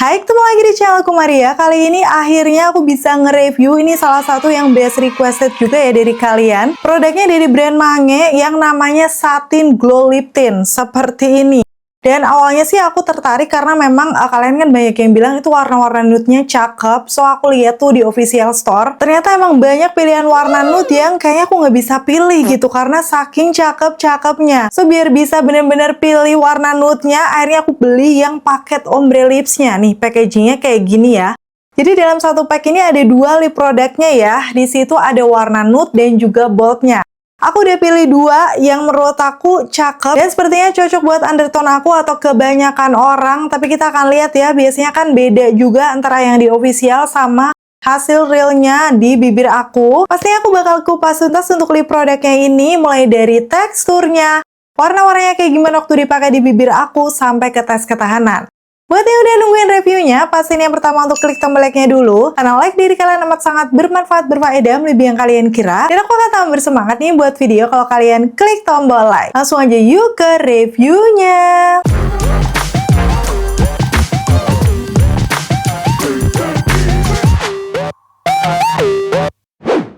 Hai, ketemu lagi di channelku Maria. Kali ini akhirnya aku bisa nge-review. Ini salah satu yang best requested juga ya dari kalian. Produknya dari brand Mange yang namanya Satin Glow Lip Tint. Seperti ini. Dan awalnya sih aku tertarik karena memang kalian kan banyak yang bilang itu warna-warna nude-nya cakep. So aku lihat tuh di official store. Ternyata emang banyak pilihan warna nude yang kayaknya aku nggak bisa pilih gitu. Karena saking cakep-cakepnya. So biar bisa bener-bener pilih warna nude-nya, akhirnya aku beli yang paket ombre lips-nya. Nih packagingnya kayak gini ya. Jadi dalam satu pack ini ada dua lip produknya ya. Di situ ada warna nude dan juga bold-nya. Aku udah pilih dua yang menurut aku cakep dan sepertinya cocok buat undertone aku atau kebanyakan orang. Tapi kita akan lihat ya, biasanya kan beda juga antara yang di official sama hasil realnya di bibir aku. Pastinya aku bakal kupas tuntas untuk lip produknya ini, mulai dari teksturnya, warna-warnanya kayak gimana waktu dipakai di bibir aku, sampai ke tes ketahanan. Buat yang udah nungguin reviewnya, pastiin yang pertama untuk klik tombol like-nya dulu. Karena like dari kalian amat sangat bermanfaat, berfaedah, lebih yang kalian kira. Dan aku akan tambah bersemangat nih buat video kalau kalian klik tombol like. Langsung aja yuk ke reviewnya.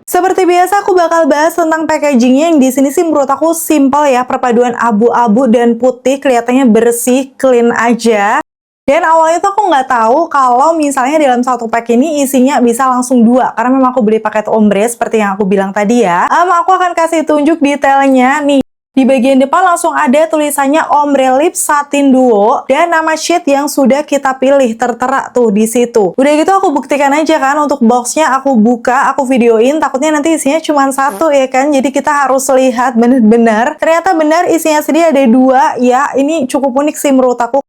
Seperti biasa aku bakal bahas tentang packagingnya yang di sini sih menurut aku simple ya, perpaduan abu-abu dan putih, kelihatannya bersih, clean aja. Dan awalnya tuh aku nggak tahu kalau misalnya dalam satu pack ini isinya bisa langsung dua. Karena memang aku beli paket ombre seperti yang aku bilang tadi ya. Aku akan kasih tunjuk detailnya nih. Di bagian depan langsung ada tulisannya Ombre Lips Satin Duo dan nama shade yang sudah kita pilih tertera tuh di situ. Udah gitu aku buktikan aja kan untuk boxnya, aku buka, aku videoin, takutnya nanti isinya cuma satu ya kan. Jadi kita harus lihat bener-bener. Ternyata benar isinya sendiri ada dua ya. Ini cukup unik sih menurut aku.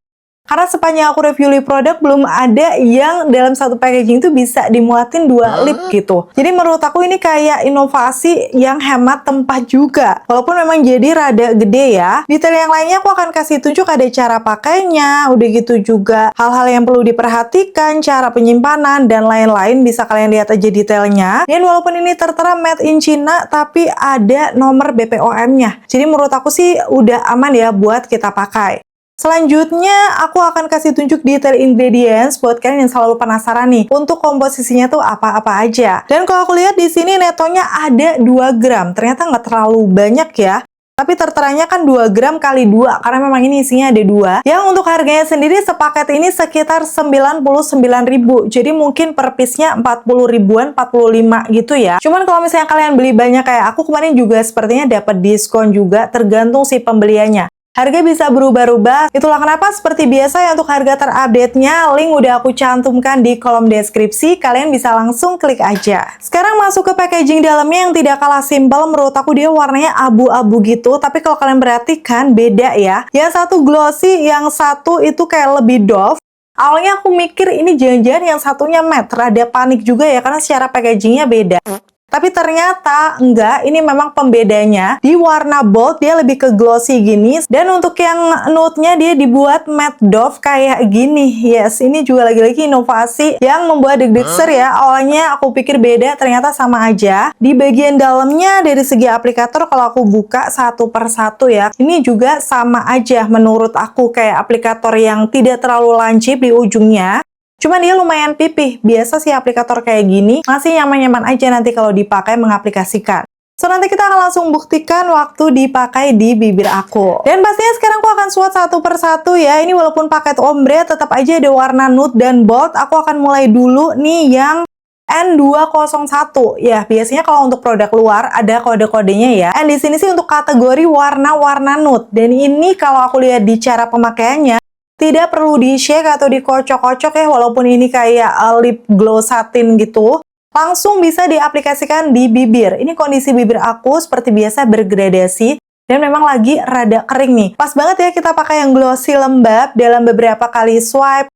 Karena sepanjang aku review lip produk, belum ada yang dalam satu packaging itu bisa dimuatin dua lip gitu. Jadi menurut aku ini kayak inovasi yang hemat tempat juga. Walaupun memang jadi rada gede ya. Detail yang lainnya aku akan kasih tunjuk, ada cara pakainya, udah gitu juga hal-hal yang perlu diperhatikan, cara penyimpanan, dan lain-lain. Bisa kalian lihat aja detailnya. Dan walaupun ini tertera made in China, tapi ada nomor BPOM-nya. Jadi menurut aku sih udah aman ya buat kita pakai. Selanjutnya, aku akan kasih tunjuk detail ingredients buat kalian yang selalu penasaran nih untuk komposisinya tuh apa-apa aja. Dan kalau aku lihat di sini netonya ada 2 gram. Ternyata nggak terlalu banyak ya. Tapi terteranya kan 2 gram kali 2 karena memang ini isinya ada 2. Yang untuk harganya sendiri sepaket ini sekitar 99.000. Jadi mungkin per piece-nya 40 ribuan, 45 gitu ya. Cuman kalau misalnya kalian beli banyak kayak aku kemarin juga sepertinya dapat diskon juga, tergantung si pembeliannya. Harga bisa berubah-ubah, itulah kenapa seperti biasa ya untuk harga terupdate-nya, link udah aku cantumkan di kolom deskripsi, kalian bisa langsung klik aja. Sekarang masuk ke packaging dalamnya yang tidak kalah simpel, menurut aku dia warnanya abu-abu gitu, tapi kalau kalian perhatikan beda ya. Yang satu glossy, yang satu itu kayak lebih doff. Awalnya aku mikir ini jangan-jangan yang satunya matte, rada panik juga ya karena secara packagingnya beda. Tapi ternyata enggak, ini memang pembedanya. Di warna bold dia lebih ke glossy gini. Dan untuk yang nude-nya dia dibuat matte doff kayak gini. Yes, ini juga lagi-lagi inovasi yang membuat deg-degser ya. Awalnya aku pikir beda, ternyata sama aja. Di bagian dalamnya dari segi aplikator kalau aku buka satu per satu ya. Ini juga sama aja menurut aku, kayak aplikator yang tidak terlalu lancip di ujungnya. Cuman dia lumayan pipih, biasa sih aplikator kayak gini, masih nyaman-nyaman aja nanti kalau dipakai mengaplikasikan. So, nanti kita akan langsung buktikan waktu dipakai di bibir aku. Dan pastinya sekarang aku akan swatch satu per satu ya, ini walaupun paket ombre, tetap aja ada warna nude dan bold. Aku akan mulai dulu nih yang N201. Ya, biasanya kalau untuk produk luar ada kode-kodenya ya. Dan di sini sih untuk kategori warna-warna nude. Dan ini kalau aku lihat di cara pemakaiannya, tidak perlu di-shake atau dikocok-kocok ya, walaupun ini kayak lip glow satin gitu. Langsung bisa diaplikasikan di bibir. Ini kondisi bibir aku seperti biasa bergradasi. Dan memang lagi rada kering nih. Pas banget ya kita pakai yang glossy lembab dalam beberapa kali swipe.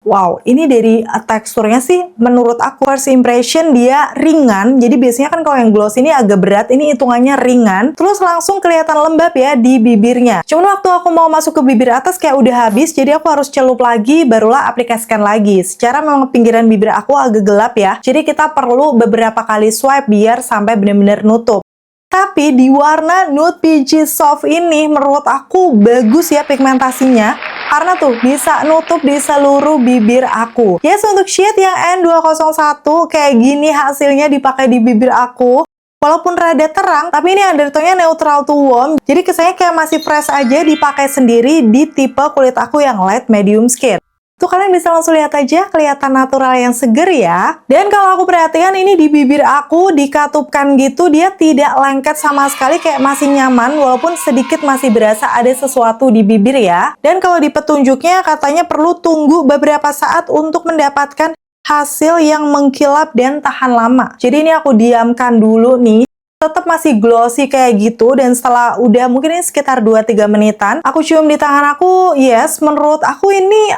Wow, ini dari teksturnya sih menurut aku first impression dia ringan. Jadi biasanya kan kalau yang gloss ini agak berat, ini hitungannya ringan. Terus langsung kelihatan lembab ya di bibirnya. Cuman waktu aku mau masuk ke bibir atas kayak udah habis, jadi aku harus celup lagi, barulah aplikasikan lagi. Secara memang pinggiran bibir aku agak gelap ya. Jadi kita perlu beberapa kali swipe biar sampai benar-benar nutup. Tapi di warna Nude Peachy Soft ini menurut aku bagus ya pigmentasinya. karena tuh bisa nutup di seluruh bibir aku. Yes, untuk shade yang N201 kayak gini hasilnya dipakai di bibir aku. Walaupun rada terang, tapi ini undertone-nya neutral to warm, jadi kesannya kayak masih fresh aja dipakai sendiri di tipe kulit aku yang light medium skin. Tuh kalian bisa langsung lihat aja, kelihatan natural yang seger ya. Dan kalau aku perhatikan ini di bibir aku dikatupkan gitu, dia tidak lengket sama sekali, kayak masih nyaman walaupun sedikit masih berasa ada sesuatu di bibir ya. Dan kalau di petunjuknya katanya perlu tunggu beberapa saat untuk mendapatkan hasil yang mengkilap dan tahan lama. Jadi ini aku diamkan dulu nih. Tetap masih glossy kayak gitu, dan setelah udah mungkin ini sekitar 2-3 menitan aku cium di tangan aku, yes, menurut aku ini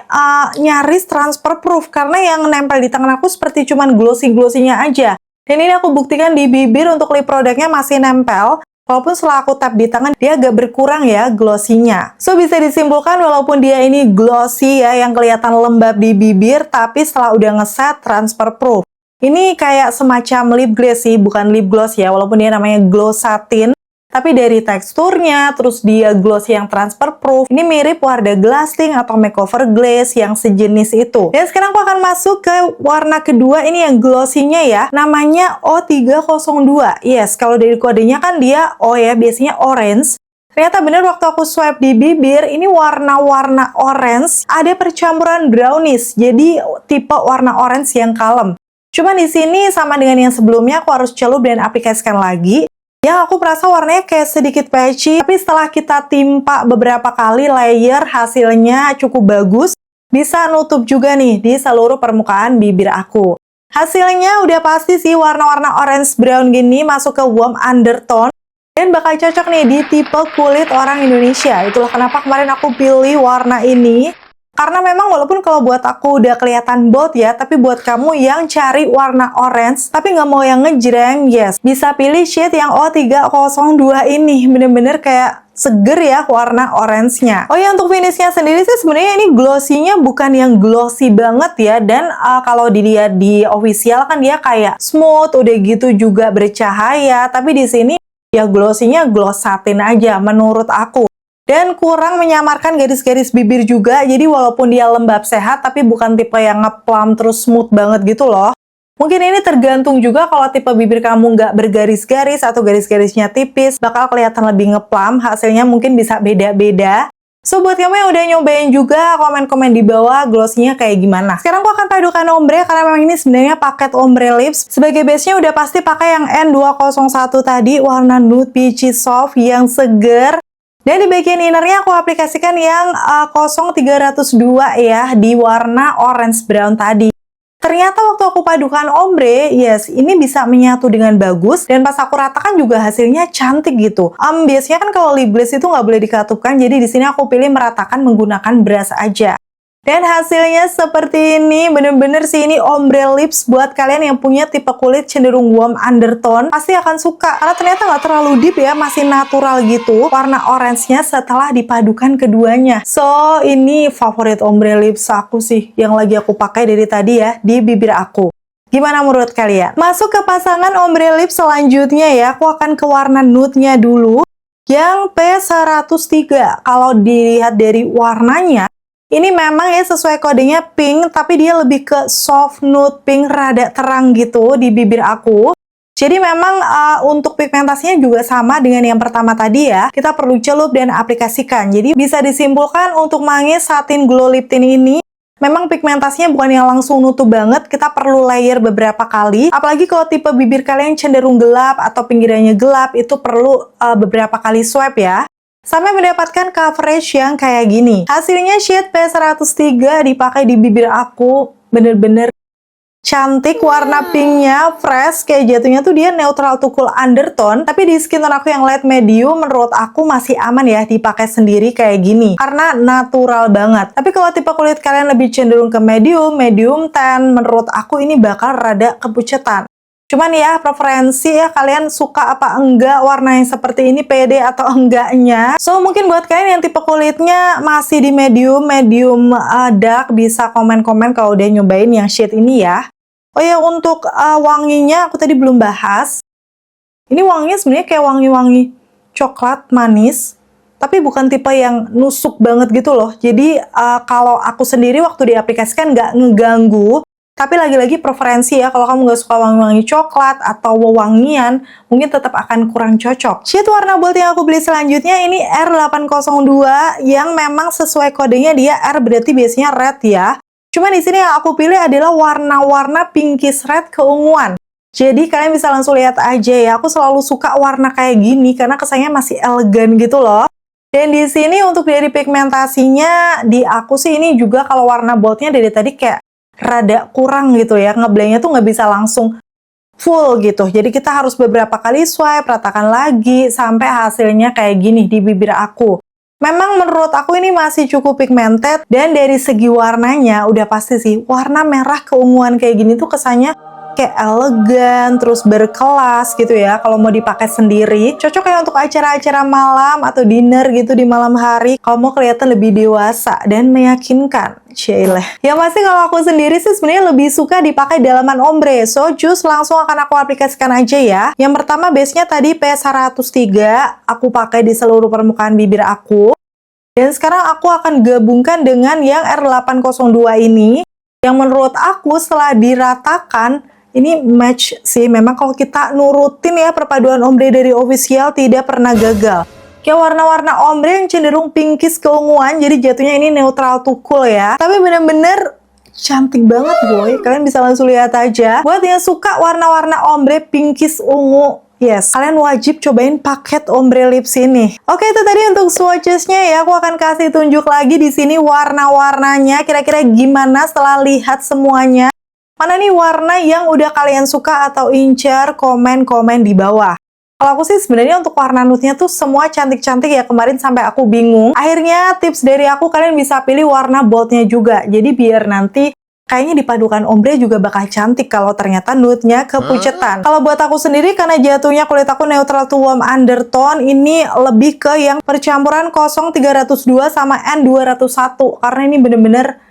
nyaris transfer proof karena yang nempel di tangan aku seperti cuman glossy-glossinya aja. Dan ini aku buktikan di bibir untuk lip produknya masih nempel, walaupun setelah aku tap di tangan dia agak berkurang ya glossy-nya. So bisa disimpulkan walaupun dia ini glossy ya yang kelihatan lembab di bibir, tapi setelah udah ngeset transfer proof. Ini kayak semacam lip glaze sih, bukan lip gloss ya, walaupun dia namanya glow satin. Tapi dari teksturnya, terus dia gloss yang transfer proof, ini mirip Wardah Glassing atau Makeover Glaze yang sejenis itu. Dan sekarang aku akan masuk ke warna kedua, ini yang glossy-nya ya, namanya O302. Yes, kalau dari kodenya kan dia O ya, biasanya orange. Ternyata bener waktu aku swipe di bibir, ini warna-warna orange, ada percampuran brownish, jadi tipe warna orange yang kalem. Cuman di sini sama dengan yang sebelumnya, aku harus celup dan aplikasikan lagi. Yang aku merasa warnanya kayak sedikit patchy, tapi setelah kita timpa beberapa kali layer, hasilnya cukup bagus. Bisa nutup juga nih di seluruh permukaan bibir aku. Hasilnya udah pasti sih warna-warna orange brown gini masuk ke warm undertone. Dan bakal cocok nih di tipe kulit orang Indonesia. Itulah kenapa kemarin aku pilih warna ini. Karena memang walaupun kalau buat aku udah kelihatan bold ya, tapi buat kamu yang cari warna orange, tapi nggak mau yang ngejreng, yes, bisa pilih shade yang O302 ini. Bener-bener kayak seger ya warna orange-nya. Oh ya, untuk finishnya sendiri sih sebenarnya ini glossy-nya bukan yang glossy banget ya. Dan kalau dilihat di official kan dia kayak smooth, udah gitu juga bercahaya. Tapi di sini ya glossy-nya gloss satin aja menurut aku. Dan kurang menyamarkan garis-garis bibir juga, jadi walaupun dia lembab sehat, tapi bukan tipe yang ngeplam terus smooth banget gitu loh. Mungkin ini tergantung juga kalau tipe bibir kamu nggak bergaris-garis atau garis-garisnya tipis, bakal kelihatan lebih ngeplam, hasilnya mungkin bisa beda-beda. So, buat kamu yang udah nyobain juga, komen-komen di bawah glossy-nya kayak gimana. Sekarang aku akan padukan ombre, karena memang ini sebenarnya paket ombre lips. Sebagai base-nya udah pasti pakai yang N201 tadi, warna nude peachy soft yang seger. Dan di bagian innernya aku aplikasikan yang 0302 ya, di warna orange brown tadi. Ternyata waktu aku padukan ombre, yes, ini bisa menyatu dengan bagus. Dan pas aku ratakan juga hasilnya cantik gitu. Biasanya kan kalau lip glaze itu nggak boleh dikatupkan, jadi di sini aku pilih meratakan menggunakan brush aja. Dan hasilnya seperti ini, bener-bener sih ini ombre lips buat kalian yang punya tipe kulit cenderung warm undertone, pasti akan suka. Karena ternyata nggak terlalu deep ya, masih natural gitu warna orange-nya setelah dipadukan keduanya. So, ini favorit ombre lips aku sih, yang lagi aku pakai dari tadi ya, di bibir aku. Gimana menurut kalian? Masuk ke pasangan ombre lips selanjutnya ya, aku akan ke warna nude-nya dulu. Yang P103, kalau dilihat dari warnanya, ini memang ya sesuai kodenya pink, tapi dia lebih ke soft nude pink rada terang gitu di bibir aku. Jadi memang untuk pigmentasinya juga sama dengan yang pertama tadi ya. Kita perlu celup dan aplikasikan. Jadi bisa disimpulkan untuk Mange Satin Glow Lip Tint ini, memang pigmentasinya bukan yang langsung nutup banget. Kita perlu layer beberapa kali. Apalagi kalau tipe bibir kalian cenderung gelap atau pinggirannya gelap, itu perlu beberapa kali swipe ya. Sampai mendapatkan coverage yang kayak gini. Hasilnya shade P103 dipakai di bibir aku. Bener-bener cantik, warna pinknya fresh, kayak jatuhnya tuh dia neutral to cool undertone. Tapi di skin tone aku yang light medium, menurut aku masih aman ya dipakai sendiri kayak gini. Karena natural banget. Tapi kalau tipe kulit kalian lebih cenderung ke medium tan, menurut aku ini bakal rada kepucetan. Cuman ya, preferensi ya, kalian suka apa enggak warna yang seperti ini, pede atau enggaknya. So, mungkin buat kalian yang tipe kulitnya masih di medium dark, bisa komen-komen kalau udah nyobain yang shade ini ya. Oh ya, untuk wanginya aku tadi belum bahas. Ini wanginya sebenarnya kayak wangi-wangi coklat manis. tapi bukan tipe yang nusuk banget gitu loh. Jadi kalau aku sendiri waktu diaplikasikan nggak ngeganggu, tapi lagi-lagi preferensi ya, kalau kamu nggak suka wangi-wangi coklat atau wewangian, mungkin tetap akan kurang cocok. Shade warna bold yang aku beli selanjutnya ini R802 yang memang sesuai kodenya dia R berarti biasanya red ya. Cuma di sini yang aku pilih adalah warna-warna pinkish red keunguan. Jadi kalian bisa langsung lihat aja ya, aku selalu suka warna kayak gini karena kesannya masih elegan gitu loh. Dan di sini untuk dari pigmentasinya, di aku sih ini juga kalau warna boldnya dari tadi kayak rada kurang gitu ya, ngeblendnya tuh nggak bisa langsung full gitu. Jadi kita harus beberapa kali swipe, ratakan lagi, sampai hasilnya kayak gini di bibir aku. Memang menurut aku ini masih cukup pigmented, dan dari segi warnanya udah pasti sih, warna merah keunguan kayak gini tuh kesannya kayak elegan, terus berkelas gitu ya. Kalau mau dipakai sendiri, cocok kayak untuk acara-acara malam atau dinner gitu di malam hari. Kalau mau kelihatan lebih dewasa dan meyakinkan. Cile. Yang pasti kalau aku sendiri sih sebenarnya lebih suka dipakai dalaman ombre. So, just langsung akan aku aplikasikan aja ya. Yang pertama base-nya tadi PS103, aku pakai di seluruh permukaan bibir aku. Dan sekarang aku akan gabungkan dengan yang R802 ini. Yang menurut aku setelah diratakan, ini match sih. Memang kalau kita nurutin ya perpaduan ombre dari official tidak pernah gagal. Kayak warna-warna ombre yang cenderung pinkish keunguan, jadi jatuhnya ini neutral to cool ya. Tapi bener-bener cantik banget boy. Kalian bisa langsung lihat aja. Buat yang suka warna-warna ombre pinkish ungu, yes, kalian wajib cobain paket ombre lips ini. Oke, itu tadi untuk swatches-nya ya. Aku akan kasih tunjuk lagi di sini warna-warnanya. Kira-kira gimana setelah lihat semuanya? Mana nih warna yang udah kalian suka atau incar? Komen-komen di bawah. Kalau aku sih sebenarnya untuk warna nude-nya tuh semua cantik-cantik ya, kemarin sampai aku bingung. Akhirnya tips dari aku, kalian bisa pilih warna bold-nya juga. Jadi biar nanti kayaknya dipadukan ombre juga bakal cantik kalau ternyata nude-nya kepucetan. Kalau buat aku sendiri, karena jatuhnya kulit aku neutral to warm undertone, ini lebih ke yang percampuran 0302 sama N201. Karena ini bener-bener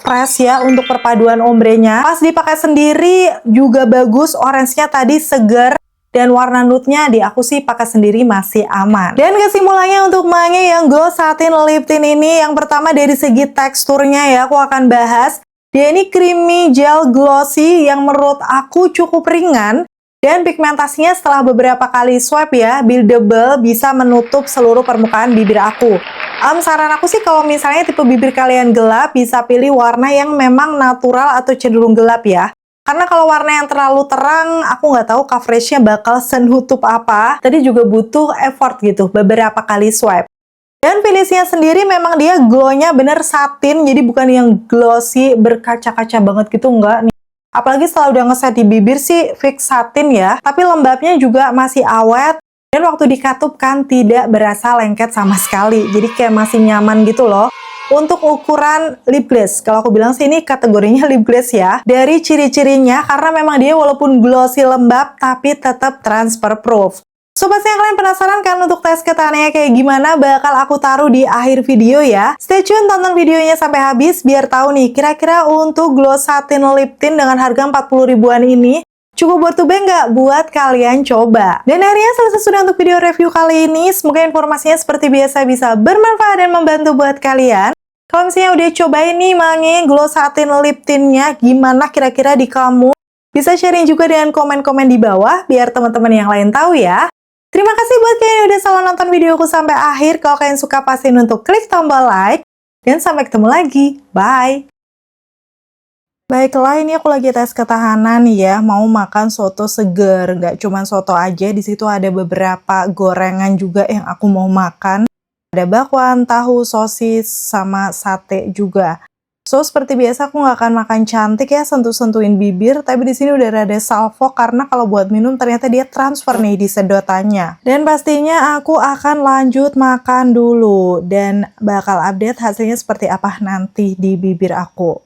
fresh ya untuk perpaduan ombrenya. Pas dipakai sendiri juga bagus, orange-nya tadi seger. Dan warna nude-nya di aku sih pakai sendiri masih aman. Dan kesimpulannya untuk Mange yang Glow Satin Lip Tint ini, yang pertama dari segi teksturnya ya, aku akan bahas. Dia ini creamy gel glossy yang menurut aku cukup ringan. Dan pigmentasinya setelah beberapa kali swipe ya, buildable, bisa menutup seluruh permukaan bibir aku. Saran aku sih kalau misalnya tipe bibir kalian gelap, bisa pilih warna yang memang natural atau cenderung gelap ya. Karena kalau warna yang terlalu terang, aku nggak tahu coveragenya bakal senutup apa. Tadi juga butuh effort gitu, beberapa kali swipe. Dan finishnya sendiri memang dia glow-nya bener satin, jadi bukan yang glossy berkaca-kaca banget gitu, enggak nih. Apalagi setelah udah ngeset di bibir sih fix satin ya. Tapi lembabnya juga masih awet. Dan waktu dikatupkan tidak berasa lengket sama sekali. Jadi kayak masih nyaman gitu loh. Untuk ukuran lip gloss, kalau aku bilang sih ini kategorinya lip gloss ya. Dari ciri-cirinya, karena memang dia walaupun glossy lembab, tapi tetap transfer proof. So, pastinya kalian penasaran kan untuk tes ketahanannya kayak gimana? Bakal aku taruh di akhir video ya. Stay tune, tonton videonya sampai habis, biar tahu nih, kira-kira untuk Glow Satin Lip Tint dengan harga 40 ribuan ini, cukup worth to buy nggak buat kalian coba? Dan akhirnya selesai sudah untuk video review kali ini. Semoga informasinya seperti biasa bisa bermanfaat dan membantu buat kalian. Kalau misalnya udah cobain nih Mange Glow Satin Lip Tint-nya, gimana kira-kira di kamu? Bisa sharing juga dengan komen-komen di bawah, biar teman-teman yang lain tahu ya. Terima kasih buat kalian yang udah selalu nonton videoku sampai akhir. Kalau kalian suka, pastiin untuk klik tombol like. Dan sampai ketemu lagi. Bye! Baiklah, ini aku lagi tes ketahanan ya, mau makan soto seger. Nggak cuma soto aja, di situ ada beberapa gorengan juga yang aku mau makan. Ada bakwan, tahu, sosis, sama sate juga. So, seperti biasa aku nggak akan makan cantik ya, sentuh-sentuhin bibir. Tapi di sini udah ada salvo karena kalau buat minum ternyata dia transfer nih di sedotannya. Dan pastinya aku akan lanjut makan dulu. Dan bakal update hasilnya seperti apa nanti di bibir aku.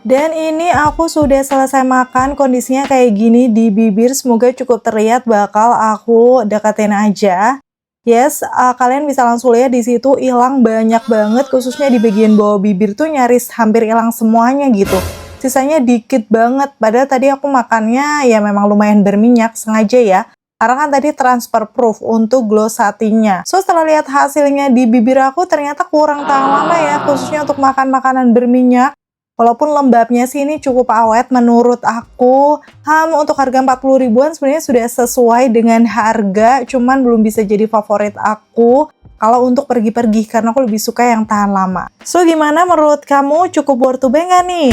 Dan ini aku sudah selesai makan, kondisinya kayak gini di bibir, semoga cukup terlihat, bakal aku deketin aja. Yes, kalian bisa langsung lihat di situ hilang banyak banget, khususnya di bagian bawah bibir tuh nyaris hampir hilang semuanya gitu. Sisanya dikit banget, padahal tadi aku makannya ya memang lumayan berminyak, sengaja ya. Karena kan tadi transfer proof untuk Glossatinya. So, setelah lihat hasilnya di bibir aku ternyata kurang tahan lama ya, khususnya untuk makan makanan berminyak. Walaupun lembabnya sih ini cukup awet menurut aku. Untuk harga 40 ribuan sebenarnya sudah sesuai dengan harga, cuman belum bisa jadi favorit aku kalau untuk pergi-pergi karena aku lebih suka yang tahan lama. So, gimana menurut kamu? Cukup worth to buy nggak nih?